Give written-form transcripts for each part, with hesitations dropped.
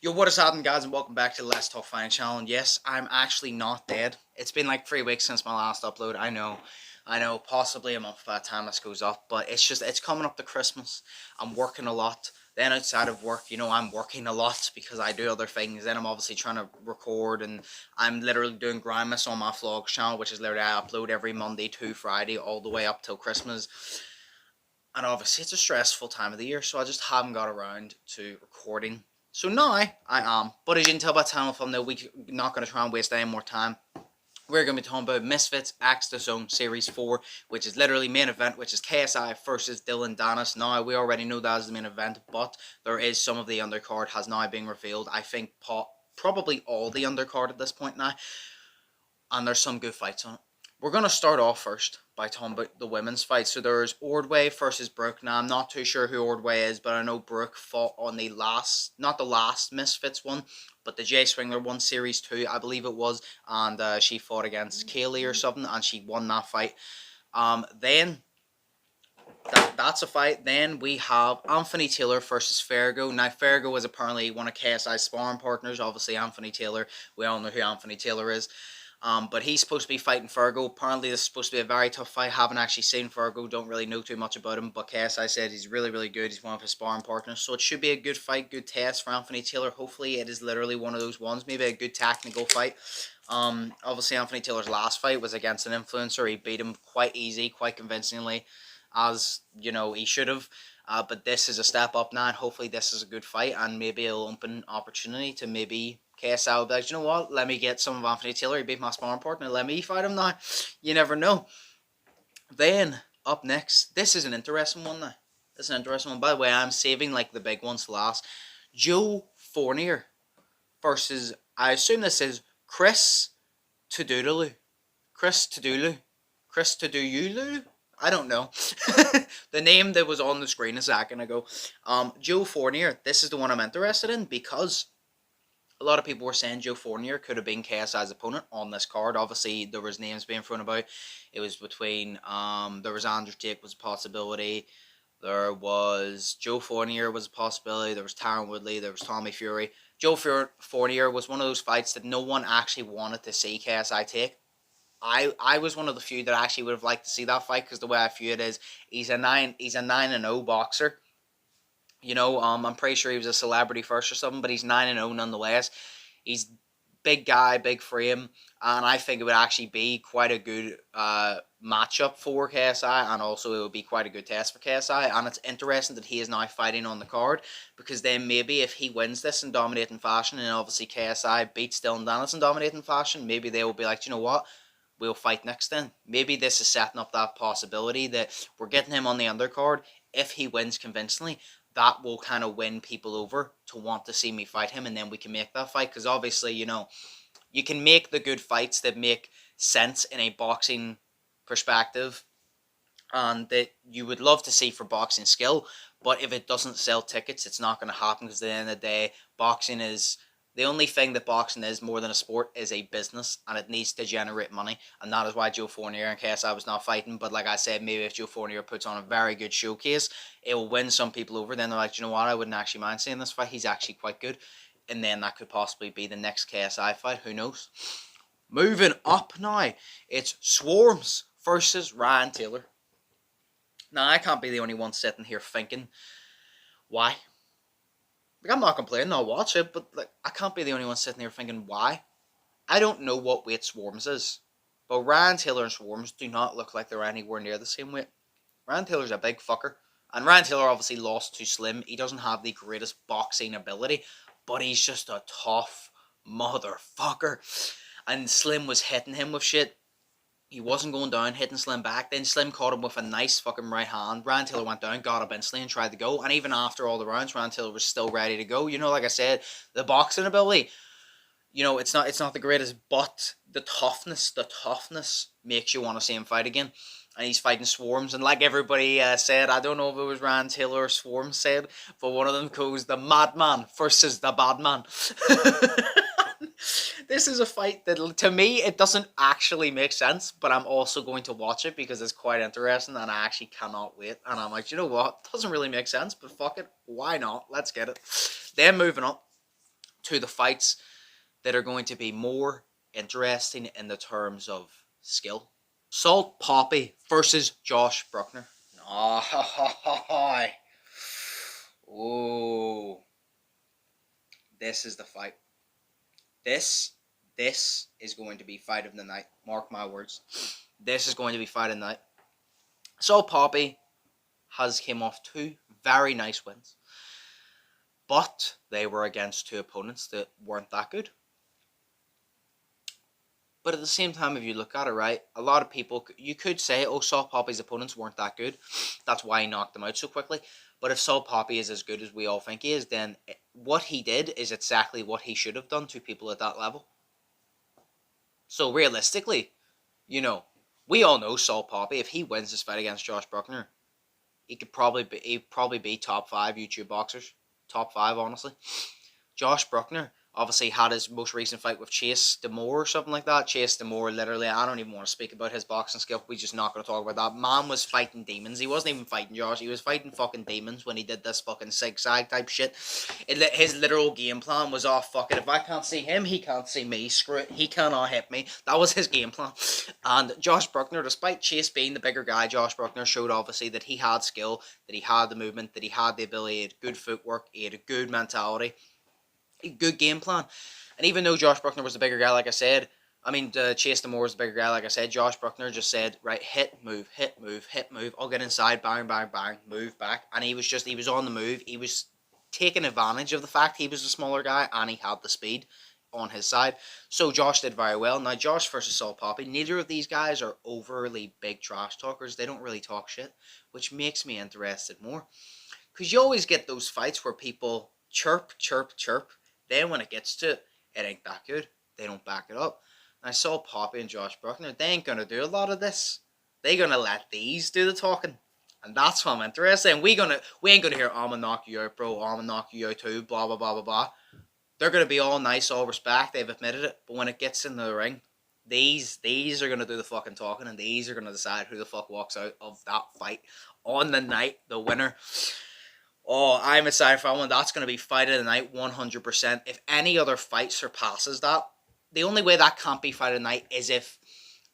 Yo, what is happening, guys, and welcome back to the Let's Talk Finance channel. And yes, I'm actually not dead. It's been like 3 weeks since my last upload. I know, possibly a month by the time this goes up, but it's coming up to Christmas. I'm working a lot. Then outside of work, I'm working a lot because I do other things. Then I'm obviously trying to record, and I'm literally doing Grandmas on my vlogs channel, which is literally I upload every Monday to Friday all the way up till Christmas. And obviously it's a stressful time of the year, so I just haven't got around to recording. So now I am. But as you can tell by the title thumbnail, we're not going to try and waste any more time. We're going to be talking about Misfits Extra Zone Series 4, which is literally main event, which is KSI versus Dillion Danis. Now, we already know that is the main event, but there is some of the undercard has now been revealed. I think probably all the undercard at this point now, and there's some good fights on it. We're going to start off first by talking about the women's fight. So there's Ordway versus Bruckner. I'm not too sure who Ordway is, but I know Brooke fought on the last, not the last Misfits one, but the Jay Swingler one, Series 2, I believe it was. And she fought against Kaylee or something, and she won that fight. Then that's a fight. Then we have Anthony Taylor versus Fargo. Now, Fargo is apparently one of KSI's sparring partners. Obviously, Anthony Taylor, we all know who Anthony Taylor is. But he's supposed to be fighting Fargo. Apparently, this is supposed to be a very tough fight. Haven't actually seen Fargo. Don't really know too much about him. But KSI said he's really, really good. He's one of his sparring partners. So it should be a good fight, good test for Anthony Taylor. Hopefully, it is literally one of those ones. Maybe a good technical fight. Obviously, Anthony Taylor's last fight was against an influencer. He beat him quite easy, quite convincingly, as, he should have. But this is a step up now, and hopefully this is a good fight, and maybe it'll open opportunity to maybe KSI will be like, you know what, let me get some of Anthony Taylor. He beat my sparring partner, let me fight him now. You never know. Then, up next, this is an interesting one now. This is an interesting one. By the way, I'm saving like the big ones to last. Joe Fournier versus, I assume this is Chris Tudulu. Chris Tudulu? I don't know. The name that was on the screen a second ago. Joe Fournier, this is the one I'm interested in because a lot of people were saying Joe Fournier could have been KSI's opponent on this card. Obviously, there was names being thrown about. It was between, there was Andrew Tate was a possibility. There was Joe Fournier was a possibility. There was Tyron Woodley. There was Tommy Fury. Joe Fournier was one of those fights that no one actually wanted to see KSI take. I was one of the few that actually would have liked to see that fight because the way I view it is he's a 9-0 boxer. I'm pretty sure he was a celebrity first or something, but he's 9-0 nonetheless. He's big guy, big frame, and I think it would actually be quite a good matchup for KSI, and also it would be quite a good test for KSI. And it's interesting that he is now fighting on the card because then maybe if he wins this in dominating fashion, and obviously KSI beats Dillion Danis in dominating fashion, maybe they will be like, you know what? We'll fight next then. Maybe this is setting up that possibility that we're getting him on the undercard. If he wins convincingly, that will kind of win people over to want to see me fight him, and then we can make that fight. Because obviously, you can make the good fights that make sense in a boxing perspective and that you would love to see for boxing skill. But if it doesn't sell tickets, it's not going to happen because at the end of the day, boxing is... The only thing that boxing is more than a sport is a business, and it needs to generate money, and that is why Joe Fournier and KSI was not fighting. But like I said, maybe if Joe Fournier puts on a very good showcase, it will win some people over. Then they're like, you know what, I wouldn't actually mind seeing this fight. He's actually quite good. And then that could possibly be the next KSI fight. Who knows? Moving up now, it's Swarms versus Ryan Taylor. Now, I can't be the only one sitting here thinking, why? Like, I'm not complaining, I'll watch it, but like, I can't be the only one sitting here thinking, why? I don't know what weight Swarms is, but Ryan Taylor and Swarms do not look like they're anywhere near the same weight. Ryan Taylor's a big fucker, and Ryan Taylor obviously lost to Slim. He doesn't have the greatest boxing ability, but he's just a tough motherfucker, and Slim was hitting him with shit. He wasn't going down, hitting Slim back. Then Slim caught him with a nice fucking right hand. Ryan Taylor went down, got up instantly and tried to go. And even after all the rounds, Ryan Taylor was still ready to go. Like I said, the boxing ability, it's not the greatest, but the toughness makes you want to see him fight again. And he's fighting Swarms. And like everybody said, I don't know if it was Ryan Taylor or Swarms said, but one of them goes, the madman versus the badman. This is a fight that, to me, it doesn't actually make sense, but I'm also going to watch it because it's quite interesting and I actually cannot wait. And I'm like, you know what? It doesn't really make sense, but fuck it. Why not? Let's get it. Then moving on. to the fights that are going to be more interesting in the terms of skill. Salt Poppy versus Josh Bruckner. Oh, this is the fight. This is going to be fight of the night. Mark my words. This is going to be fight of the night. Salt Poppy has came off 2 very nice wins, but they were against 2 opponents that weren't that good. But at the same time, if you look at it, right, a lot of people, you could say, oh, Salt Poppy's opponents weren't that good. That's why he knocked them out so quickly. But if Salt Poppy is as good as we all think he is, then what he did is exactly what he should have done to people at that level. So realistically, you know, we all know Salt Poppy, if he wins this fight against Josh Bruckner, he'd probably be top 5 YouTube boxers. Top 5, honestly. Josh Bruckner obviously had his most recent fight with Chase Demore or something like that. Chase Demore, literally, I don't even want to speak about his boxing skill. We're just not going to talk about that. Man was fighting demons. He wasn't even fighting Josh. He was fighting fucking demons when he did this fucking zigzag type shit. His literal game plan was, oh, fuck it. If I can't see him, he can't see me. Screw it. He cannot hit me. That was his game plan. And Josh Bruckner, despite Chase being the bigger guy, Josh Bruckner showed obviously that he had skill, that he had the movement, that he had the ability, he had good footwork, he had a good mentality, a good game plan. And even though Josh Bruckner was the bigger guy, like I said, Chase Demore was the bigger guy, like I said, Josh Bruckner just said, right, hit, move, I'll get inside, bang, move back. And he was on the move. He was taking advantage of the fact he was a smaller guy and he had the speed on his side. So Josh did very well. Now, Josh versus Salt Poppy, neither of these guys are overly big trash talkers. They don't really talk shit, which makes me interested more. Because you always get those fights where people chirp. Then when it gets to it ain't that good. They don't back it up. And I saw Poppy and Josh Bruckner. They ain't going to do a lot of this. They going to let these do the talking. And that's what I'm interested in. We ain't going to hear, I'm going to knock you out, bro. I'm going to knock you out too. Blah, blah, blah, blah, blah. They're going to be all nice, all respect. They've admitted it. But when it gets in the ring, these are going to do the fucking talking. And these are going to decide who the fuck walks out of that fight on the night. The winner. Oh, I'm excited for that one. That's going to be fight of the night, 100%. If any other fight surpasses that, the only way that can't be fight of the night is if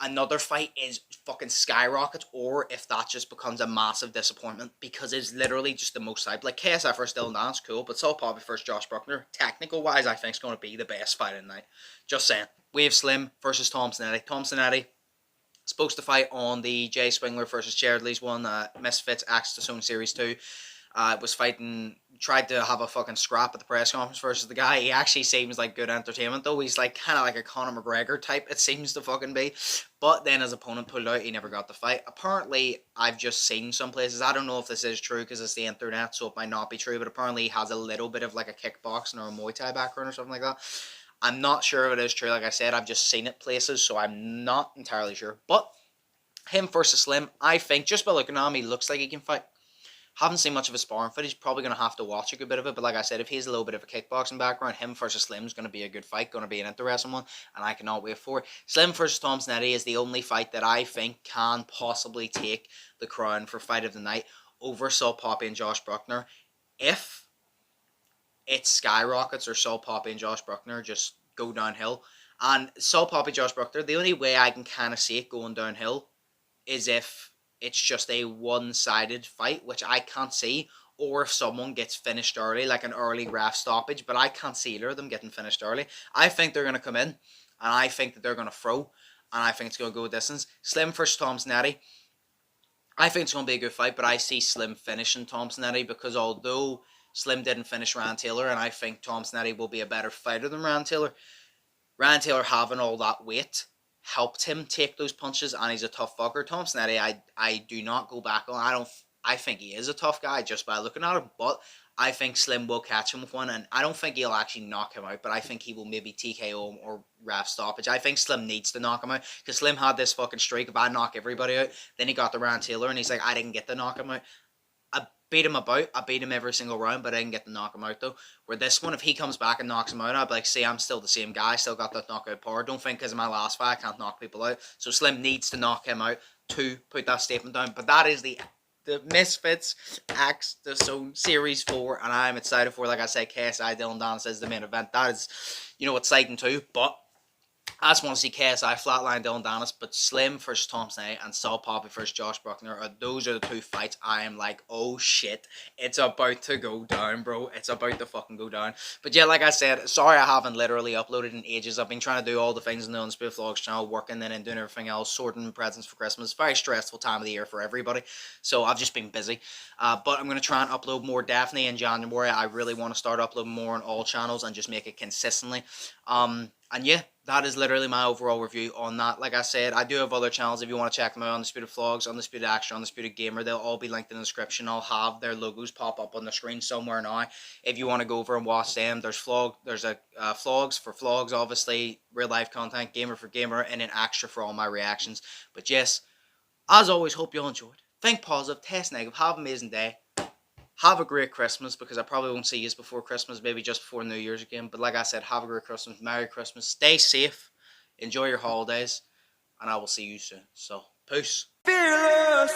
another fight is fucking skyrockets, or if that just becomes a massive disappointment, because it's literally just the most hype. Like KSI versus Dillion Danis, cool, but Salt Poppy versus Josh Bruckner, technical wise, I think is going to be the best fight of the night. Just saying. We have Slim versus Tom Sinetti. Tom Sinetti supposed to fight on the Jay Swingler versus Jared Lee's one, Misfits X to Zone Series 2. Was fighting, tried to have a fucking scrap at the press conference versus the guy. He actually seems like good entertainment though. He's like kind of like a Conor McGregor type, it seems to fucking be. But then his opponent pulled out, he never got the fight. Apparently, I've just seen some places, I don't know if this is true because it's the internet, so it might not be true, but apparently he has a little bit of like a kickboxing or a Muay Thai background or something like that. I'm not sure if it is true, like I said, I've just seen it places, so I'm not entirely sure. But him versus Slim, I think, just by looking at him, he looks like he can fight. Haven't seen much of his sparring footage. Probably going to have to watch a good bit of it. But like I said, if he's a little bit of a kickboxing background, him versus Slim is going to be a good fight. Going to be an interesting one. And I cannot wait for it. Slim versus Tom Sinetti is the only fight that I think can possibly take the crown for fight of the night over Salt Poppy and Josh Bruckner. If it skyrockets or Salt Poppy and Josh Bruckner just go downhill. And Salt Poppy, Josh Bruckner, the only way I can kind of see it going downhill is if it's just a one-sided fight, which I can't see, or if someone gets finished early, like an early ref stoppage, but I can't see either of them getting finished early. I think they're going to come in, and I think that they're going to throw, and I think it's going to go a distance. Slim versus Tom Sinetti, I think it's going to be a good fight, but I see Slim finishing Tom Sinetti, because although Slim didn't finish Ryan Taylor, and I think Tom Sinetti will be a better fighter than Ryan Taylor having all that weight helped him take those punches, and he's a tough fucker. Tom Sinetti, I do not go back on. I think he is a tough guy just by looking at him, but I think Slim will catch him with one, and I don't think he'll actually knock him out, but I think he will maybe TKO him or ref stoppage. I think Slim needs to knock him out, because Slim had this fucking streak of I knock everybody out, then he got the Ryan Taylor, and he's like, I didn't get to knock him out. I beat him every single round, but I didn't get to knock him out though. Where this one, if he comes back and knocks him out, I'd be like, see, I'm still the same guy, still got that knockout power. Don't think because of my last fight I can't knock people out. So Slim needs to knock him out to put that statement down. But that is the the Misfits Acts the Zone Series 4, and I'm excited for, like I said, KSI Dillion Danis as the main event. That is, exciting too, but I just want to see KSI flatline Dillion Danis, but Slim versus Thompson A and Saul Poppy versus Josh Bruckner. Those are the two fights I am like, oh shit, it's about to go down, bro. It's about to fucking go down. But yeah, like I said, sorry I haven't literally uploaded in ages. I've been trying to do all the things in the Undisputed Vlogs channel, working then and doing everything else, sorting presents for Christmas. Very stressful time of the year for everybody. So I've just been busy. But I'm going to try and upload more definitely in January. I really want to start uploading more on all channels and just make it consistently. And yeah, that is literally my overall review on that. Like I said, I do have other channels if you want to check them out. Undisputed Vlogs, Undisputed Extra, Undisputed Gamer. They'll all be linked in the description. I'll have their logos pop up on the screen somewhere now. If you want to go over and watch them, there's vlogs for vlogs, obviously, real life content, gamer for gamer, and then extra for all my reactions. But yes, as always, hope you all enjoyed. Think positive, test negative, have an amazing day. Have a great Christmas, because I probably won't see you before Christmas, maybe just before New Year's again. But like I said, have a great Christmas, Merry Christmas, stay safe, enjoy your holidays, and I will see you soon. So, peace. Fearless.